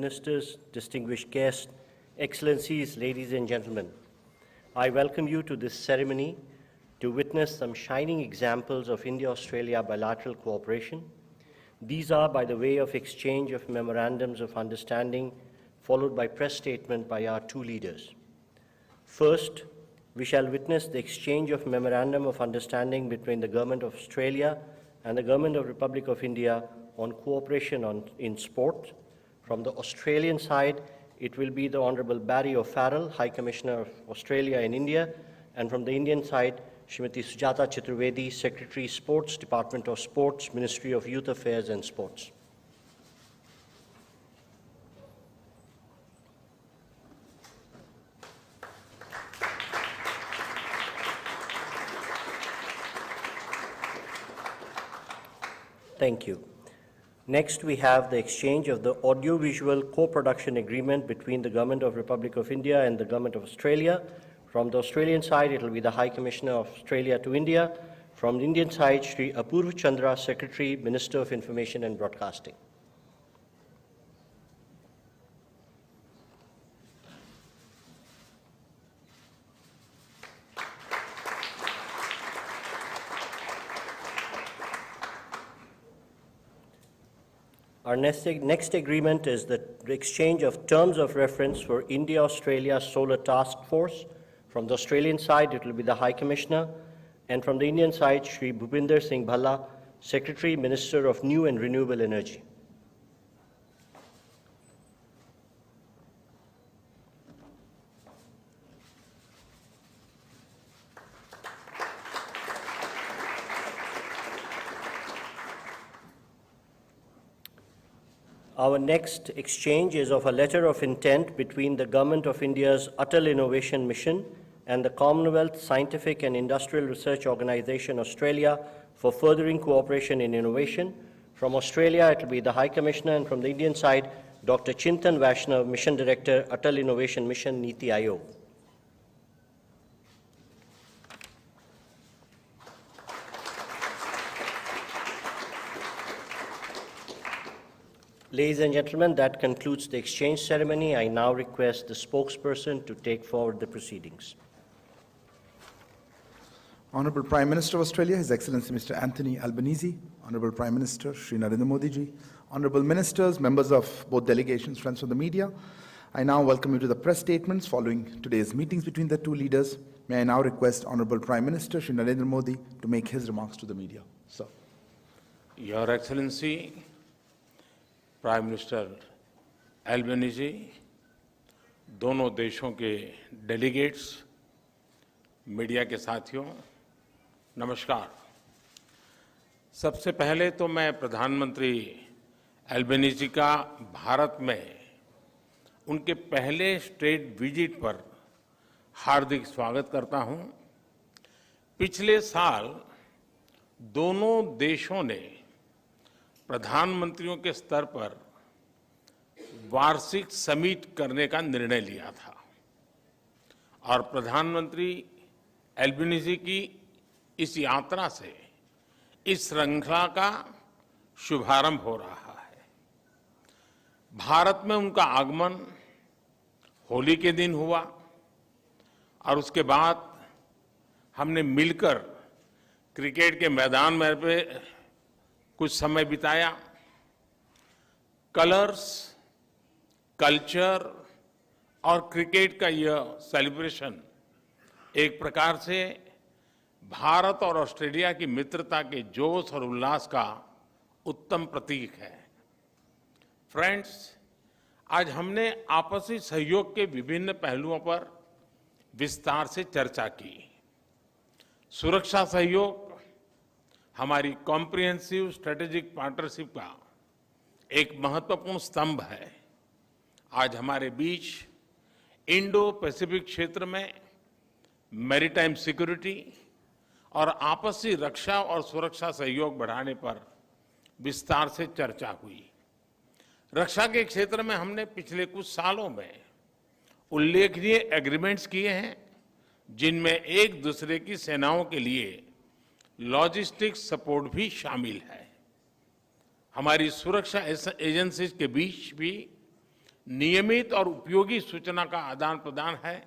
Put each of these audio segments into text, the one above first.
Ministers, distinguished guests, Excellencies, ladies and gentlemen, I welcome you to this ceremony to witness some shining examples of India-Australia bilateral cooperation. These are by the way of exchange of memorandums of understanding, followed by press statement by our two leaders. First, we shall witness the exchange of memorandum of understanding between the Government of Australia and the Government of Republic of India on cooperation in sport. From the Australian side, it will be the Honourable Barry O'Farrell, High Commissioner of Australia in India, and from the Indian side, Srimati Sujata Chaturvedi, Secretary Sports, Department of Sports, Ministry of Youth Affairs and Sports. Thank you. Next, we have the exchange of the audiovisual co-production agreement between the Government of Republic of India and the Government of Australia. From the Australian side, it will be the High Commissioner of Australia to India. From the Indian side, Sri Apurva Chandra, Secretary, Minister of Information and Broadcasting. Our next agreement is the exchange of terms of reference for India-Australia Solar Task Force. From the Australian side, it will be the High Commissioner, and from the Indian side, Sri Bhupinder Singh Bhalla, Secretary, Minister of New and Renewable Energy. Our next exchange is of a letter of intent between the Government of India's Atal Innovation Mission and the Commonwealth Scientific and Industrial Research Organisation Australia for furthering cooperation in innovation. From Australia, it will be the High Commissioner, and from the Indian side, Dr. Chintan Vaishnav, Mission Director, Atal Innovation Mission, Niti Aayog. Ladies and gentlemen, that concludes the exchange ceremony. I now request the spokesperson to take forward the proceedings. Honourable Prime Minister of Australia, His Excellency Mr. Anthony Albanese, Honourable Prime Minister Shri Narendra Modi ji, Honourable Ministers, members of both delegations, friends of the media, I now welcome you to the press statements following today's meetings between the two leaders. May I now request Honourable Prime Minister Shri Narendra Modi to make his remarks to the media. Sir. Your Excellency, prime minister Albanese, दोनों देशों के delegates, media के साथियों, नमस्कार। सबसे पहले तो मैं प्रधानमंत्री एल्बनीजी का भारत में उनके पहले स्टेट विजिट पर हार्दिक स्वागत करता हूं। पिछले साल दोनों देशों ने प्रधानमंत्रियों के स्तर पर वार्षिक समिट करने का निर्णय लिया था और प्रधानमंत्री एल्बनीजी की इस यात्रा से इस श्रृंखला का शुभारंभ हो रहा है। भारत में उनका आगमन होली के दिन हुआ और उसके बाद हमने मिलकर क्रिकेट के मैदान में कुछ समय बिताया। कलर्स, कल्चर और क्रिकेट का यह सेलिब्रेशन एक प्रकार से भारत और ऑस्ट्रेलिया की मित्रता के जोश और उल्लास का उत्तम प्रतीक है। फ्रेंड्स, आज हमने आपसी सहयोग के विभिन्न पहलुओं पर विस्तार से चर्चा की। सुरक्षा सहयोग हमारी कॉम्प्रिहेंसिव स्ट्रेटेजिक पार्टनरशिप का एक महत्वपूर्ण स्तंभ है। आज हमारे बीच इंडो पैसिफिक क्षेत्र में मैरीटाइम सिक्योरिटी और आपसी रक्षा और सुरक्षा सहयोग बढ़ाने पर विस्तार से चर्चा हुई। रक्षा के क्षेत्र में हमने पिछले कुछ सालों में उल्लेखनीय एग्रीमेंट्स किए हैं, जिनमें एक दूसरे की सेनाओं के लिए लॉजिस्टिक सपोर्ट भी शामिल है। हमारी सुरक्षा एजेंसीज के बीच भी नियमित और उपयोगी सूचना का आदान प्रदान है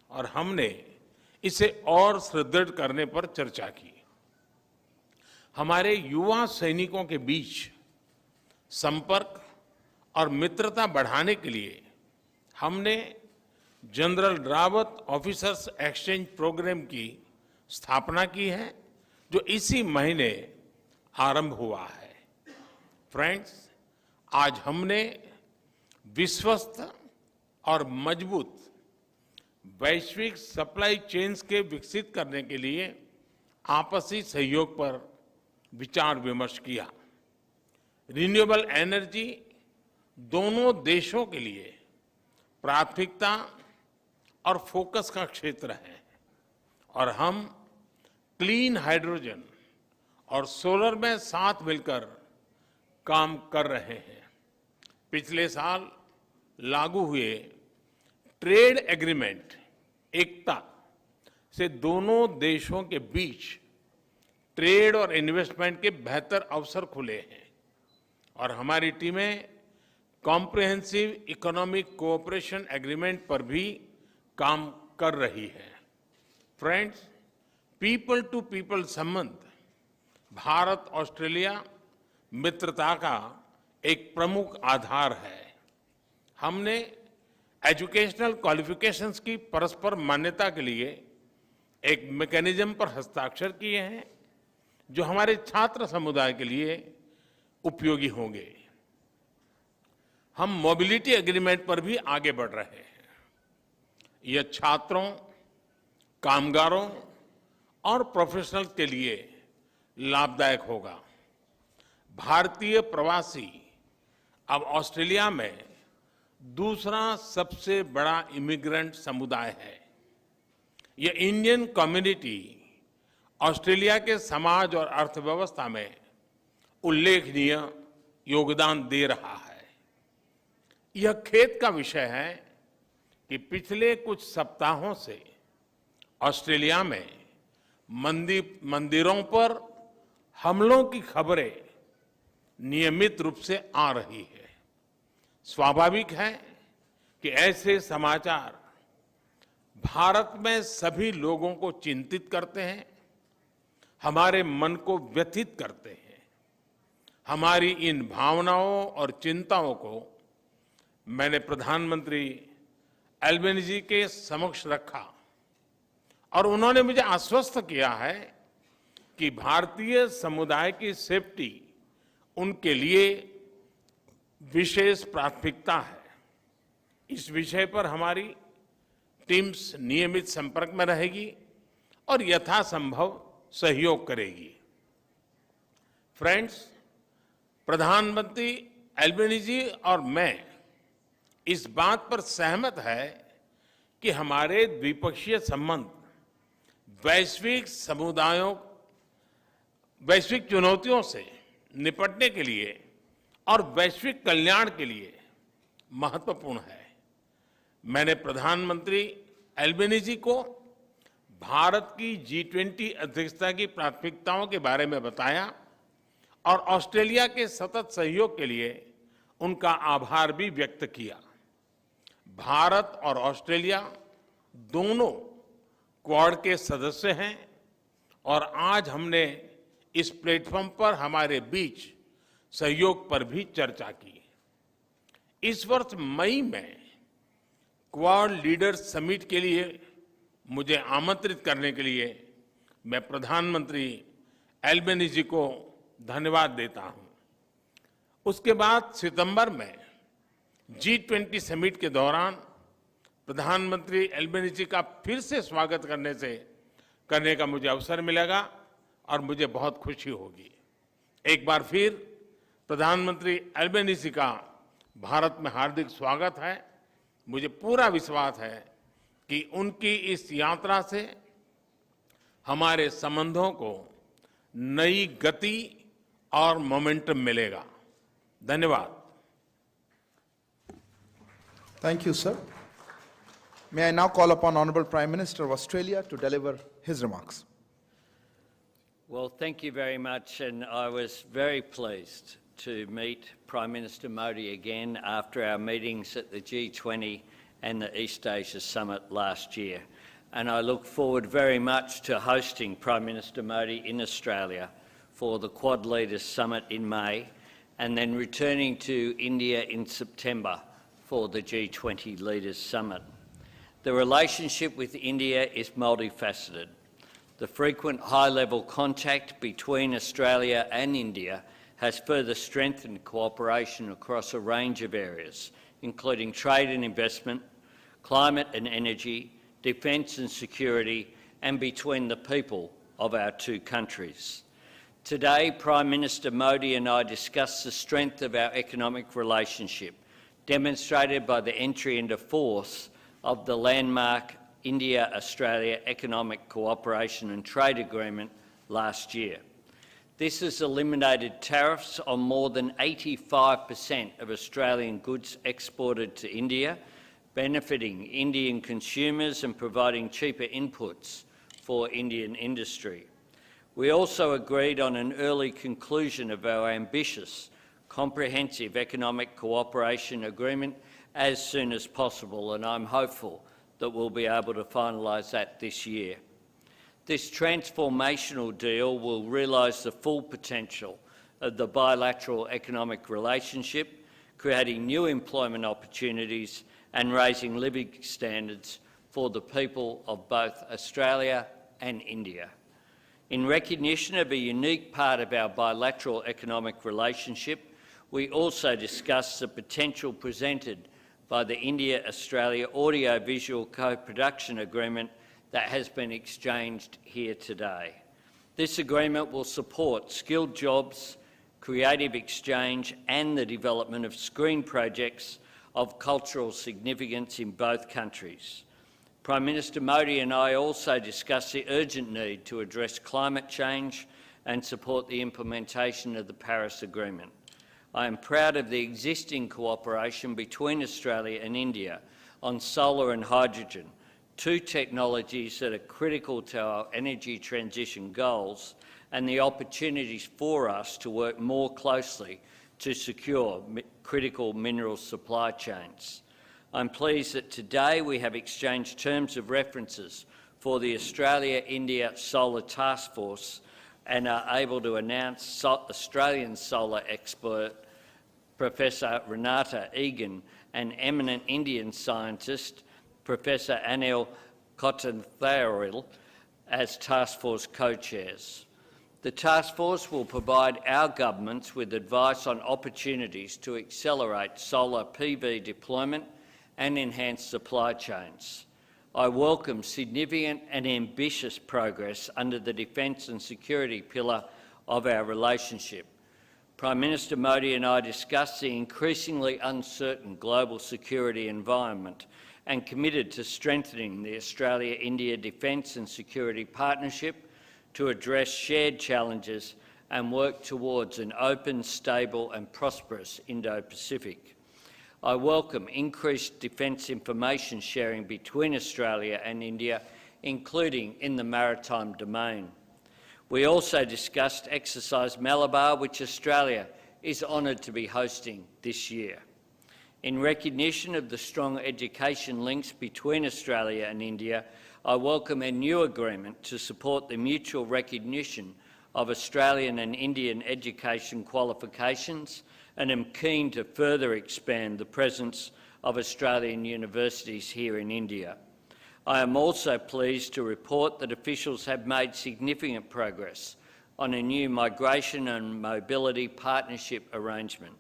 और हमने इसे और सुदृढ़ करने पर चर्चा की। हमारे युवा सैनिकों के बीच संपर्क और मित्रता बढ़ाने के लिए हमने general Rawat officers exchange program की स्थापना की है, जो इसी महीने आरंभ हुआ है। फ्रेंड्स, आज हमने विश्वस्त और मजबूत वैश्विक सप्लाई चेन्स के विकसित करने के लिए आपसी सहयोग पर विचार विमर्श किया। रिन्यूएबल एनर्जी दोनों देशों के लिए प्राथमिकता और फोकस का क्षेत्र है और हम क्लीन हाइड्रोजन और सोलर में साथ मिलकर काम कर रहे हैं। पिछले साल लागू हुए ट्रेड एग्रीमेंट एकता से दोनों देशों के बीच ट्रेड और इन्वेस्टमेंट के बेहतर अवसर खुले हैं और हमारी टीमें कॉम्प्रिहेंसिव इकोनॉमिक कोऑपरेशन एग्रीमेंट पर भी काम कर रही है। फ्रेंड्स, पीपल टू पीपल संबंध भारत ऑस्ट्रेलिया मित्रता का एक प्रमुख आधार है। हमने एजुकेशनल क्वालिफिकेशंस की परस्पर मान्यता के लिए एक मैकेनिज्म पर हस्ताक्षर किए हैं, जो हमारे छात्र समुदाय के लिए उपयोगी होंगे। हम मोबिलिटी एग्रीमेंट पर भी आगे बढ़ रहे हैं। यह छात्रों, कामगारों और प्रोफेशनल्स के लिए लाभदायक होगा। भारतीय प्रवासी अब ऑस्ट्रेलिया में दूसरा सबसे बड़ा इमिग्रेंट समुदाय है। यह इंडियन कम्युनिटी ऑस्ट्रेलिया के समाज और अर्थव्यवस्था में उल्लेखनीय योगदान दे रहा है। यह खेद का विषय है कि पिछले कुछ सप्ताहों से ऑस्ट्रेलिया में मंदिरों पर हमलों की खबरें नियमित रूप से आ रही है। स्वाभाविक है कि ऐसे समाचार भारत में सभी लोगों को चिंतित करते हैं, हमारे मन को व्यथित करते हैं। हमारी इन भावनाओं और चिंताओं को मैंने प्रधानमंत्री एल्बेनीजी के समक्ष रखा और उन्होंने मुझे आश्वस्त किया है कि भारतीय समुदाय की सेफ्टी उनके लिए विशेष प्राथमिकता है। इस विषय पर हमारी टीम्स नियमित संपर्क में रहेगी और यथासंभव सहयोग करेगी। फ्रेंड्स, प्रधानमंत्री एल्बेनीजी और मैं इस बात पर सहमत है कि हमारे द्विपक्षीय संबंध वैश्विक चुनौतियों से निपटने के लिए और वैश्विक कल्याण के लिए महत्वपूर्ण है। मैंने प्रधानमंत्री एल्बेनीजी को भारत की G20 अध्यक्षता की प्राथमिकताओं के बारे में बताया और ऑस्ट्रेलिया के सतत सहयोग के लिए उनका आभार भी व्यक्त किया। भारत और ऑस्ट्रेलिया दोनों क्वाड के सदस्य हैं और आज हमने इस प्लेटफॉर्म पर हमारे बीच सहयोग पर भी चर्चा की। इस वर्ष मई में क्वाड लीडर्स समिट के लिए मुझे आमंत्रित करने के लिए मैं प्रधानमंत्री एल्बेनीजी को धन्यवाद देता हूं। उसके बाद सितंबर में G20 समिट के दौरान प्रधानमंत्री एल्बेनीजी का फिर से स्वागत करने का मुझे अवसर मिलेगा और मुझे बहुत खुशी होगी। एक बार फिर प्रधानमंत्री एल्बेनीजी का भारत में हार्दिक स्वागत है। मुझे पूरा विश्वास है कि उनकी इस यात्रा से हमारे संबंधों को नई गति और मोमेंटम मिलेगा। धन्यवाद। Thank you, sir. May I now call upon Honorable Prime Minister of Australia to deliver his remarks. Well, thank you very much, and I was very pleased to meet Prime Minister Modi again after our meetings at the G20 and the East Asia Summit last year, and I look forward very much to hosting Prime Minister Modi in Australia for the Quad Leaders Summit in May, and then returning to India in September for the G20 Leaders Summit. The relationship with India is multifaceted. The frequent high-level contact between Australia and India has further strengthened cooperation across a range of areas, including trade and investment, climate and energy, defence and security, and between the people of our two countries. Today, Prime Minister Modi and I discussed the strength of our economic relationship, demonstrated by the entry into force of the landmark India-Australia Economic Cooperation and Trade Agreement last year. This has eliminated tariffs on more than 85% of Australian goods exported to India, benefiting Indian consumers and providing cheaper inputs for Indian industry. We also agreed on an early conclusion of our ambitious, comprehensive economic cooperation agreement as soon as possible, and I'm hopeful that we'll be able to finalise that this year. This transformational deal will realise the full potential of the bilateral economic relationship, creating new employment opportunities and raising living standards for the people of both Australia and India. In recognition of a unique part of our bilateral economic relationship, we also discussed the potential presented by the India-Australia Audio-Visual Co-Production Agreement that has been exchanged here today. This agreement will support skilled jobs, creative exchange and the development of screen projects of cultural significance in both countries. Prime Minister Modi and I also discussed the urgent need to address climate change and support the implementation of the Paris Agreement. I am proud of the existing cooperation between Australia and India on solar and hydrogen, two technologies that are critical to our energy transition goals, and the opportunities for us to work more closely to secure critical mineral supply chains. I'm pleased that today we have exchanged terms of references for the Australia-India Solar Task Force and are able to announce Australian solar expert Professor Renata Egan and eminent Indian scientist Professor Anil Kotantharil as Task Force co-chairs. The Task Force will provide our governments with advice on opportunities to accelerate solar PV deployment and enhance supply chains. I welcome significant and ambitious progress under the defence and security pillar of our relationship. Prime Minister Modi and I discussed the increasingly uncertain global security environment and committed to strengthening the Australia-India Defence and Security Partnership to address shared challenges and work towards an open, stable and prosperous Indo-Pacific. I welcome increased defence information sharing between Australia and India, including in the maritime domain. We also discussed Exercise Malabar, which Australia is honoured to be hosting this year. In recognition of the strong education links between Australia and India, I welcome a new agreement to support the mutual recognition of Australian and Indian education qualifications, and am keen to further expand the presence of Australian universities here in India. I am also pleased to report that officials have made significant progress on a new migration and mobility partnership arrangement.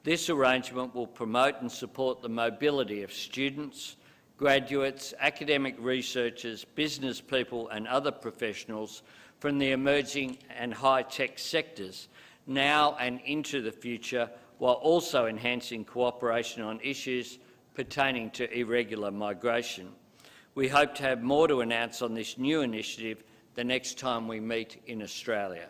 This arrangement will promote and support the mobility of students, graduates, academic researchers, business people and other professionals from the emerging and high-tech sectors now and into the future, while also enhancing cooperation on issues pertaining to irregular migration. We hope to have more to announce on this new initiative the next time we meet in Australia.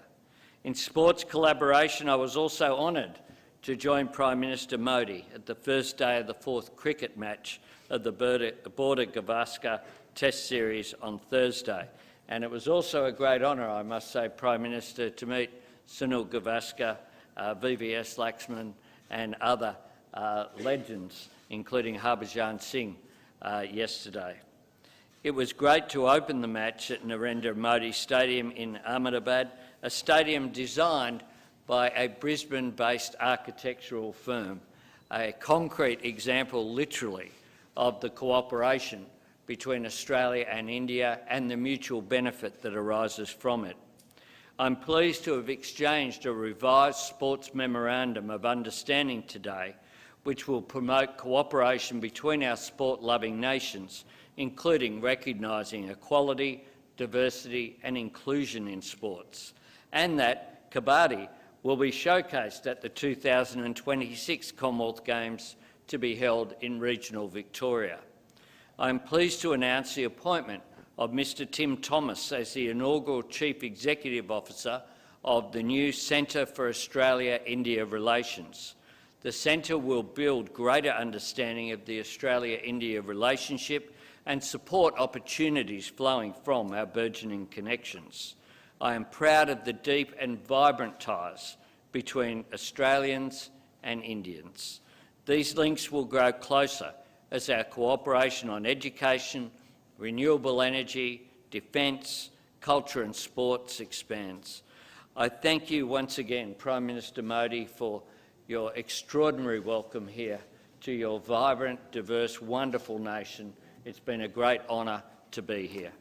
In sports collaboration, I was also honoured to join Prime Minister Modi at the first day of the fourth cricket match of the Border-Gavaskar Test Series on Thursday. And it was also a great honour, I must say, Prime Minister, to meet Sunil Gavaskar VVS Laxman and other legends, including Harbhajan Singh yesterday. It was great to open the match at Narendra Modi Stadium in Ahmedabad, a stadium designed by a Brisbane-based architectural firm, a concrete example, literally, of the cooperation between Australia and India and the mutual benefit that arises from it. I'm pleased to have exchanged a revised sports memorandum of understanding today, which will promote cooperation between our sport-loving nations, including recognising equality, diversity and inclusion in sports, and that Kabaddi will be showcased at the 2026 Commonwealth Games to be held in regional Victoria. I am pleased to announce the appointment of Mr Tim Thomas as the inaugural Chief Executive Officer of the new Centre for Australia-India Relations. The centre will build greater understanding of the Australia-India relationship and support opportunities flowing from our burgeoning connections. I am proud of the deep and vibrant ties between Australians and Indians. These links will grow closer as our cooperation on education, renewable energy, defence, culture and sports expands. I thank you once again, Prime Minister Modi, for your extraordinary welcome here to your vibrant, diverse, wonderful nation. It's been a great honour to be here.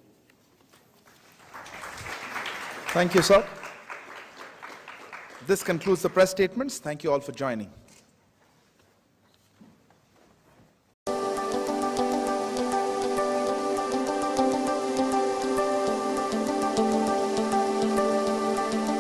Thank you, sir. This concludes the press statements. Thank you all for joining.